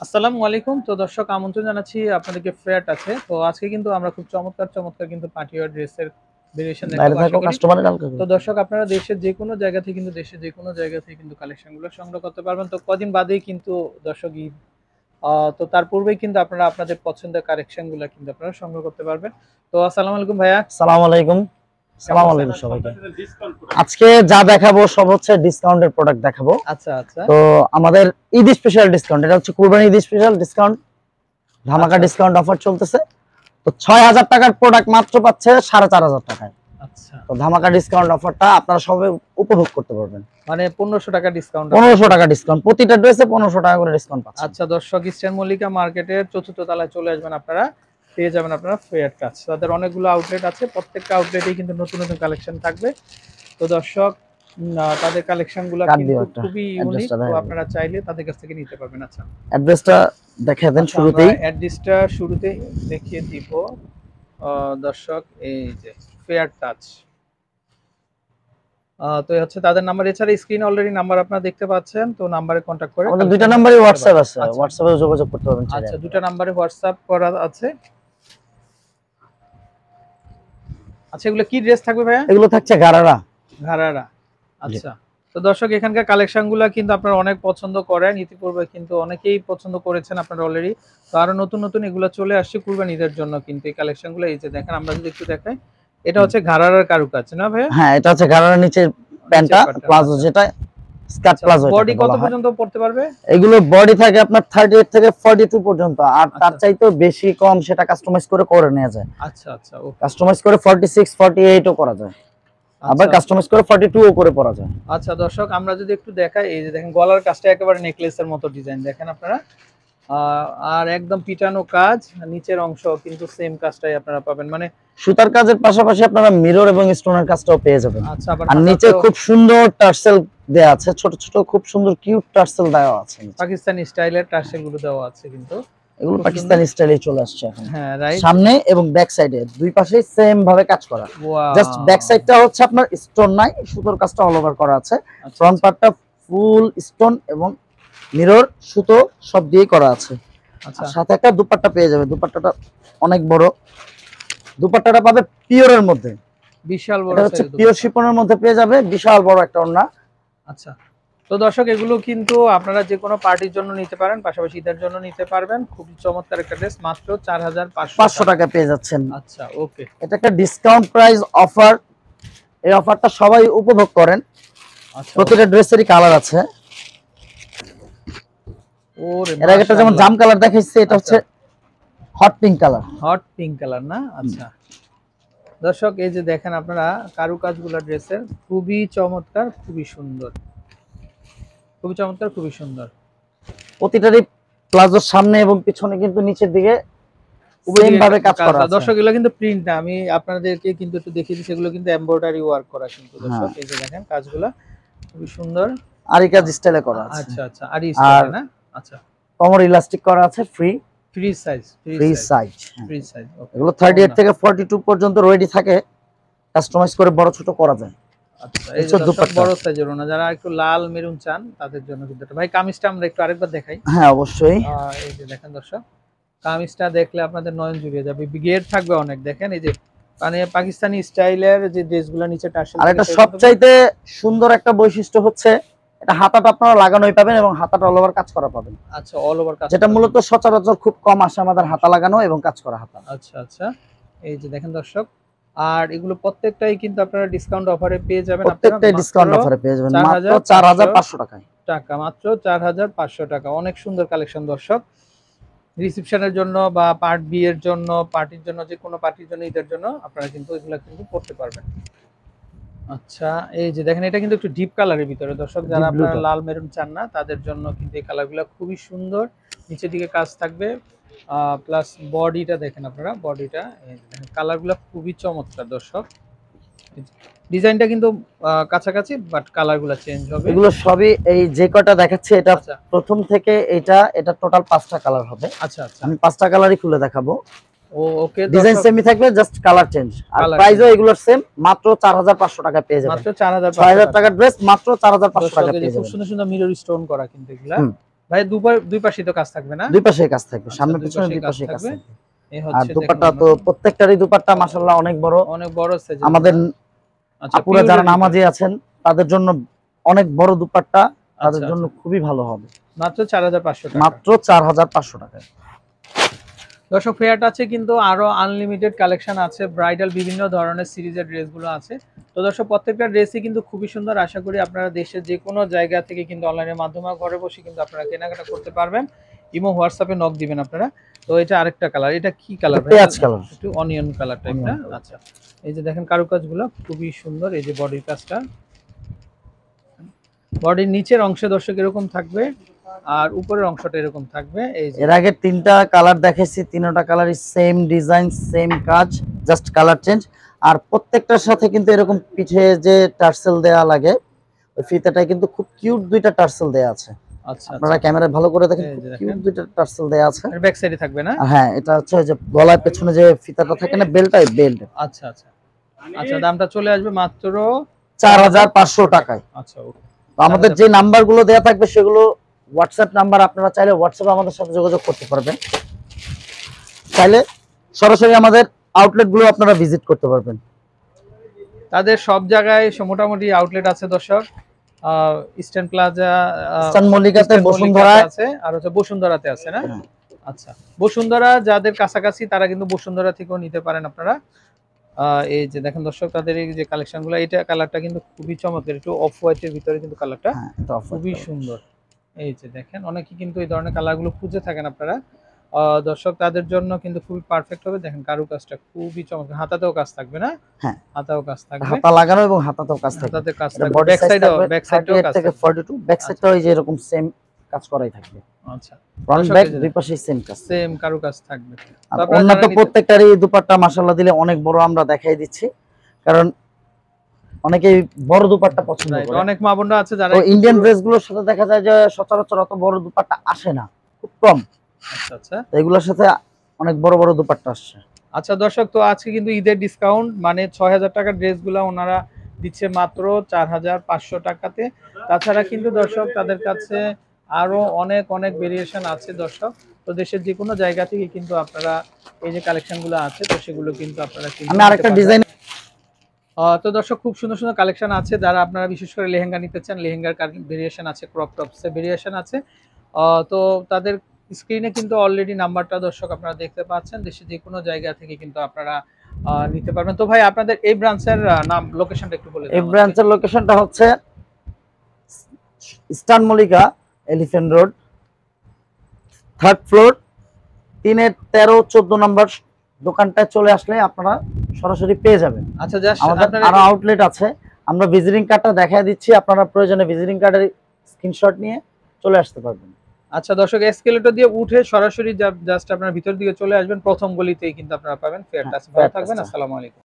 আসসালামু আলাইকুম। তো দর্শক আমন্ত্রণ জানাচ্ছি আপনাদেরকে ফেয়ার আছে। তো আজকে কিন্তু আমরা খুব চমৎকার কিন্তু পার্টি ওয়্যার ড্রেসের ভেরিয়েশন বাইরে দেখাবো আশা থাকো করি। কাস্টমারের কালকে তো দর্শক আপনারা দেশের যেকোনো জায়গা থেকে কিন্তু কালেকশন গুলো সংগ্রহ করতে পারবেন। তো কদিন বাদেই কিন্তু দর্শক ঈদ। তো তার পূর্বেই কিন্তু আপনারা আপনাদের পছন্দের কালেকশন গুলা কিন্তু আপনারা সংগ্রহ করতে পারবেন। তো আসসালামু আলাইকুম ভাইয়া। আসসালামু আলাইকুম। কেমন আসসালামু আছেন? আলাইকুম সবাইকে। আজকে যা দেখাবো সব হচ্ছে ডিসকাউন্টের প্রোডাক্ট দেখাবো। আচ্ছা। তো আমাদের ঈদ স্পেশাল ডিসকাউন্ট, এটা হচ্ছে কুরবানি ঈদ স্পেশাল ডিসকাউন্ট, ধামাকা আচ্ছা, ডিসকাউন্ট অফার চলতেছে। তো ৬০০০ টাকার প্রোডাক্ট মাত্র পাচ্ছে ৪৫০০ টাকায়। আচ্ছা। তো ধামাকা ডিসকাউন্ট অফারটা আপনারা সবাই উপভোগ করতে পারবেন। মানে ১৫০০ টাকা ডিসকাউন্ট। ১৫০০ টাকা ডিসকাউন্ট, প্রতিটা ড্রেসে ১৫০০ টাকা করে ডিসকাউন্ট পাচ্ছেন। আচ্ছা দর্শক, ইস্টার্ন মল্লিকা মার্কেটের চতুর্থ তলায় চলে আসবেন আপনারা, পেয়ে যাবেন আপনারা ফেয়ার টাচ। তাদের অনেকগুলো আউটলেট আছে, প্রত্যেকটা আউটলেটেই কিন্তু নতুন নতুন কালেকশন থাকবে। তো দর্শক তাদের কালেকশন গুলা কার্ড দিও কিন্তু একটা, খুবই ইউনিক, অ্যাড্রেসটা তো দেখা আপনারা চাইলে তাদের কাছ থেকে নিতে পারবেন। আচ্ছা অ্যাড্রেসটা দেখিয়ে দেন আচ্ছা, আমরা শুরুতেই। অ্যাড্রেসটা শুরুতে দেখিয়ে দিব। দর্শক এই যে ফেয়ার টাচ, তো এই হচ্ছে তাদের নাম্বার। এছাড়া স্ক্রিনে অলরেডি নাম্বার আপনারা দেখতে পাচ্ছেন, তো নাম্বারে কন্ট্যাক্ট করে আমাদের দুইটা কালেকশন নাম্বারই নিতে হোয়াটসঅ্যাপ পারবেন। আছে, আচ্ছা হোয়াটসঅ্যাপে যোগাযোগ করতে পারবেন চাইলে আচ্ছা, দুটো আপনারা। নাম্বারে হোয়াটসঅ্যাপ করা আছে। আচ্ছা, এগুলো কি ড্রেস থাকবে ভাইয়া? এগুলো থাকছে গারারা। ঘাড়ারা। জি। আচ্ছা। তো দর্শক এখানকার কালেকশন গুলা কিন্তু আপনারা অনেক পছন্দ করেন, ইতিপূর্বে কিন্তু অনেকেই পছন্দ করেছেন আপনারা অলরেডি। তো আরো নতুন এগুলো চলে আসছে কুরবানি ঈদের জন্য কিন্তু এই কালেকশন গুলো। এই যে দেখেন, আমরা যদি একটু দেখাই, এটা হচ্ছে ঘাড়ারার কারুকাজ না ভাইয়া? হ্যাঁ, এটা হচ্ছে গারারার নিচের নিচের প্যান্টটা, পাটটা। প্লাজো আচ্ছা যেটা স্কার্ট আচ্ছা। প্লাজো বডি এটাকে কত বলা হয়। পর্যন্ত পড়তে পারবে? এগুলো বডি থাকে আপনার 38 থেকে 42 পর্যন্ত, আর তার আচ্ছা চাইতেও বেশি কম সেটা কাস্টমাইজ করে নেওয়া যায়। আচ্ছা ওকে। কাস্টমাইজ করে 46 48 ও করা যায়, আবার আচ্ছা কাস্টমাইজ করে 42 ও করে পরা যায়। আচ্ছা দর্শক, আমরা যদি একটু দেখাই, এই যে দেখেন গলার কাজটা একেবারে নেকলেসের মতো ডিজাইন দেখেন আপনারা। আর একদম পিটানো কাজ, নিচের অংশ কিন্তু সেম কাজটাই আপনারা পাবেন, মানে সুতার কাজের পাশাপাশি আপনারা মিরর এবং স্টোনের কাজটাও পেয়ে যাবেন। আচ্ছা। আবার আর নিচে হাতাতেও খুব সুন্দর টার্সেল দেয়া আছে, ছোট ছোট খুব সুন্দর কিউট টার্সেল দেওয়া আছে নিচে। পাকিস্তানি স্টাইলের টার্সেল গুলো দেওয়া আছে কিন্তু এগুলো খুব সুন্দর। পাকিস্তানি স্টাইলে চলে আসছে এখন। হ্যাঁ রাইট। সামনে এবং ব্যাক সাইডে দুই পাশেই সেম ভাবে কাজ করা। Just back wow. সাইডটা হচ্ছে আপনার স্টোন নাই, সুতোর কাজটা অল ওভার করা আছে। আচ্ছা ফ্রন্ট পার্টটা ফুল স্টোন এবং মিরর সুতো সব দিয়ে করা আছে। আচ্ছা আর সাথে একটা দুপাট্টা পেয়ে যাবে, দুপাট্টাটা অনেক বড়। দুপাট্টাটা পাবে পিওরের মধ্যে, বিশাল বড় এটা হচ্ছে সাইজের পিওর দুপাট্টা। শিপনের মধ্যে পেয়ে যাবে, বিশাল বড় একটা ওড়না। আচ্ছা। তো দর্শক এগুলো কিন্তু আপনারা যে কোনো পার্টির জন্য নিতে পারেন, পাশাপাশি ঈদের জন্য নিতে পারবেন। খুবই চমৎকার একটা ড্রেস, মাত্র 4500 500 টাকা। টাকা পেয়ে যাচ্ছেন। আচ্ছা ওকে। এটা একটা ডিসকাউন্ট প্রাইস অফার, এই অফারটা সবাই উপভোগ করেন। আচ্ছা প্রতিটা ড্রেসেরই কালার আছে। ওরে এর আগে একটা যেমন জাম কালার দেখাইছে, এটা হচ্ছে hot pink colour. Hot pink colour না? আচ্ছা দর্শক, এই যে দেখেন আপনারা কারুকাজগুলো ড্রেসের, খুবই চমৎকার, খুবই সুন্দর, খুবই চমৎকার, খুবই সুন্দর। প্রতিটারই প্লাজোর সামনে এবং পিছনে কিন্তু নিচের দিকে সেম ভাবে কাজ করা আছে। দর্শক এগুলো কিন্তু প্রিন্ট না, আমি আপনাদেরকে কিন্তু একটু দেখিয়ে দিচ্ছি, এগুলো কিন্তু এমব্রয়ডারি ওয়ার্ক করা কিন্তু দর্শক। এই যে দেখেন কাজগুলো খুবই সুন্দর। আরি কাজ স্টাইলে করা আছে। আচ্ছা আর স্টাইল না? আচ্ছা। কমর ইলাস্টিক করা আছে, free free size, size. Free size okay. এগুলো 38 থেকে 42 পর্যন্ত রেডি থাকে, কাস্টমাইজ করে বড় ছোট করা যায়। আচ্ছা, এই যে দর্শক দুপাট্টা বড় সাইজের ওনা, যারা একটু লাল মেরুন চান তাদের জন্য কিন্তু এটা। ভাই কামিজটা আমরা একটু আরেকবার দেখাই। হ্যাঁ অবশ্যই। এই যে দেখেন দর্শক, কামিজটা দেখলে আপনাদের নয়ন জুড়িয়ে যাবে, গেট থাকবে অনেক। দেখেন এই যে মানে পাকিস্তানি স্টাইলের যে ড্রেসগুলো নিচে টার্সেল আর থাকে এটা সেগুলো কিন্তু। সবচাইতে সুন্দর একটা বৈশিষ্ট্য হচ্ছে এটা হাতাটা আপনারা লাগানোই পাবেন এবং হাতাটা অল ওভার কাজ করা পাবেন, আচ্ছা, অল ওভার কাজ যেটা করা মূলত কিন্তু। সচরাচর খুব কম আসে আমাদের হাতা লাগানো এবং কাজ করা হাতা। আচ্ছা এই যে দেখেন দর্শক, আর এগুলো প্রত্যেকটাই কিন্তু আপনারা ডিসকাউন্ট অফারে পেয়ে যাবেন। আপনারা প্রত্যেকটাই ডিসকাউন্ট মাত্র অফারে পেয়ে যাবেন মাত্র 4500 4500 টাকায়। টাকা, মাত্র 4500 টাকা। অনেক সুন্দর কালেকশন দর্শক, রিসেপশনের জন্য বা পার্ট বিয়ের জন্য, পার্টির জন্য, যে কোনো পার্টির জন্য, ঈদের জন্য আপনারা কিন্তু এগুলো কিন্তু পড়তে পারবেন। আচ্ছা, এই যে দেখেন এটা কিন্তু একটু ডিপ কালারের ভিতরে দর্শক, যারা ডিপ আপনারা ব্লুটা লাল মেরুন চান না তাদের জন্য কিন্তু এই কালারগুলো খুবই সুন্দর। নিচের দিকে কাজ থাকবে, প্লাস বডিটা দেখেন আপনারা, বডিটা এই যে দেখেন, কালারগুলো খুবই চমৎকার দর্শক। ডিজাইনটা কিন্তু কাছাকাছি, বাট কালারগুলো চেঞ্জ হবে। এগুলো সবই এই যে কটা দেখাচ্ছে এটা আচ্ছা প্রথম থেকে এটা টোটাল 5টা কালার হবে। আচ্ছা আমি 5টা কালারই খুলে দেখাবো। ওকে ডিজাইন দর্শক, সেমই থাকবে, জাস্ট কালার চেঞ্জ। আর কালার প্রাইসও এগুলোর সেম, মাত্র 4500 টাকা পেয়ে যাবেন। মাত্র 4500 6000 টাকা। টাকার ড্রেস মাত্র 4500 দর্শক টাকা এই যে পেয়ে খুব যাবেন। সুন্দর সুন্দর মিরর স্টোন করা কিন্তু এগুলা। ভাই দুই পাশেই তো কাজ থাকবে না? দুই পাশে কাজ থাকবে, আচ্ছা, সামনে দুই পিছনে পাশেই দুই কাজ পাশে কাজ থাকবে। থাকবে। এই আর হচ্ছে দেখুন দুপাট্টা তো আমরা প্রত্যেকটারই দুপাট্টা মাশাআল্লাহ অনেক বড়। অনেক বড় সাইজের আমাদের আচ্ছা আপুরা যারা পিওরের ভিতরে। নামাজি আছেন তাদের জন্য অনেক বড় দুপাট্টা, তাদের আচ্ছা জন্য আচ্ছা খুবই ভালো হবে। মাত্র ৪৫০০ টাকা। মাত্র 4500 টাকায়। দর্শক ফেয়ার টাচে কিন্তু আরো আনলিমিটেড কালেকশন আছে, ব্রাইডাল বিভিন্ন ধরনের সিরিজের ড্রেসগুলো আছে। তো দর্শক প্রত্যেকটা ড্রেসই কিন্তু খুবই সুন্দর, আশা করি আপনারা দেশের যে কোনো জায়গা থেকে কিন্তু অনলাইনের মাধ্যমে ঘরে বসে কিন্তু আপনারা কেনাকাটা করতে পারবেন। ইমো হোয়াটসঅ্যাপে নক দিবেন আপনারা। তো এটা আরেকটা কালার, এটা কি কালার ভাই? পেঁয়াজ কালার, একটু অনিয়ন কালার টাইপ না? Onion colour. আচ্ছা এই যে দেখেন কারুকাজগুলো খুবই সুন্দর, এই যে বডির কাজটা, বডির নিচের অংশে দর্শক এরকম থাকবে আর উপরের অংশটা এরকম থাকবে। এই যে এর আগে তিনটা কালার দেখেছি, তিনটা কালারই সেম ডিজাইন সেম কাজ, জাস্ট কালার চেঞ্জ। আর প্রত্যেকটার সাথে কিন্তু এরকম পিঠে যে টার্সেল দেয়া লাগে, ওই ফিতাটায় কিন্তু খুব কিউট দুইটা টার্সেল দেয়া আছে। আচ্ছা আপনারা আচ্ছা ক্যামেরায় ভালো করে দেখেন, এই খুব যে কিউট দেখেন দুইটা টার্সেল দেয়া আছে। আর ব্যাক সাইডে থাকবে না? আর হ্যাঁ, এটা হচ্ছে ওই যে গলার পেছনে যে ফিতাটা থাকে না, বেল্টটাই বেল্ট। আচ্ছা আচ্ছা আচ্ছা দামটা চলে আসবে মাত্র 4500 টাকায়। আচ্ছা ওকে। তো আমাদের যে নাম্বারগুলো দেয়া থাকবে সেগুলো হোয়াটসঅ্যাপ নাম্বার, আপনারা চাইলে হোয়াটসঅ্যাপে আমাদের সাথে যোগাযোগ করতে পারবেন, চাইলে সরাসরি আমাদের আউটলেট গুলো আপনারা ভিজিট করতে পারবেন। তাদের সব জায়গায় মোটামুটি আউটলেট আছে দর্শক, ইস্টার্ন প্লাজা, ইস্টার্ন মল্লিকাতে, ইস্টার্ন বসুন্ধরায় মল্লিকাতে আছে আর হচ্ছে বসুন্ধরাতে আছে না? হ্যাঁ। আচ্ছা বসুন্ধরা যাদের কাছাকাছি তারা কিন্তু বসুন্ধরা থেকেও নিতে পারেন আপনারা। এই যে দেখেন দর্শক তাদের এই যে কালেকশনগুলো, এটা কালারটা কিন্তু খুবই চমৎকার, একটু অফ হোয়াইটের ভিতরে কিন্তু কালারটা হ্যাঁ, এটা অফার খুবই সুন্দর। এই যে দেখেন অনেকে কিন্তু এই ধরনের কালারগুলো খুঁজে থাকেন আপনারা, দর্শক তাদের জন্য কিন্তু খুবই পারফেক্ট হবে। দেখেন কারুকাজটা খুবই চমৎকার, হাতাতেও কাজ থাকবে না? হ্যাঁ, হাতাও কাজ থাকবে, হাতা লাগানো এবং হাতাতেও কাজ থাকবে। হাতাতে কাজ এটা থাকবে, বডি ব্যাক সাইজ সাইডেও থাকবে ব্যাক সাইডেও 38 কাজ থেকে থাকবে। 42, ব্যাক সাইডটাও এই যে এরকম সেম কাজ করাই থাকবে। আচ্ছা ফ্রন্ট দর্শক ব্যাক এই যে দুই পাশেই সেম কাজ। সেম কারুকাজ থাকবে। আর তো আপনারা অন্য যারা তো নিতে প্রত্যেকটারই দুপাট্টা মাশাআল্লাহ দিলে অনেক বড় আমরা দেখাই দিচ্ছি, কারণ অনেকেই বড় দুপাট্টা পছন্দ রাইট, করে। অনেক মা বোনরা আছে যারা তো একটু ইন্ডিয়ান পুরো- ড্রেসগুলোর সাথে দেখা যায় যে সচরাচর অত বড় দুপাট্টা আসে না, খুব কম। আচ্ছা আচ্ছা তো এগুলোর সাথে অনেক বড় বড় দুপাট্টা আসছে। আচ্ছা দর্শক, তো আজকে কিন্তু ঈদের ডিসকাউন্ট, মানে ৬০০০ টাকার ড্রেসগুলো ওনারা দিচ্ছে মাত্র ৪৫০০ টাকাতে। তাছাড়া কিন্তু দর্শক তাদের কাছে আরো অনেক অনেক ভেরিয়েশন আছে দর্শক। তো দেশের যে কোনো জায়গা থেকে কিন্তু আপনারা এই যে কালেকশনগুলো আছে তো সেগুলো কিন্তু আপনারা আমি নিতে আরেকটা পারবেন। ডিজাইন, তো দর্শক খুব সুন্দর সুন্দর কালেকশন আছে, যারা আপনারা বিশেষ করে লেহেঙ্গা নিতে চান, লেহেঙ্গার ভেরিয়েশন আছে, ক্রপ টপসের ভেরিয়েশন আছে। তো তাদের স্ক্রিনে কিন্তু অলরেডি নাম্বারটা দর্শক আপনারা দেখতে পাচ্ছেন, দেশের যে কোনো জায়গা থেকে কিন্তু আপনারা নিতে পারবেন। তো ভাই আপনাদের এই ব্রাঞ্চের নাম লোকেশনটা একটু বলে এই দিন। ব্রাঞ্চের লোকেশনটা হচ্ছে eastern Mallika, elephant road, 3rd floor, 3-13-14 নম্বর দোকানটায় চলে আসলে আপনারা সরাসরি পেয়ে যাবেন। আচ্ছা জাস্ট আমাদের আপনারা আরো আউটলেট আছে, আমরা ভিজিটিং কার্ডটা দেখায় দিচ্ছি, আপনারা প্রয়োজনে ভিজিটিং কার্ডের স্ক্রিনশট নিয়ে চলে আসতে পারবেন। আচ্ছা দর্শক এসকেলেটর দিয়ে উঠে সরাসরি জাস্ট আপনারা ভিতর দিকে চলে আসবেন, প্রথম গলিতেই কিন্তু আপনারা পাবেন ফেয়ার টাচ। ভালো থাকবেন, আসসালামু আলাইকুম।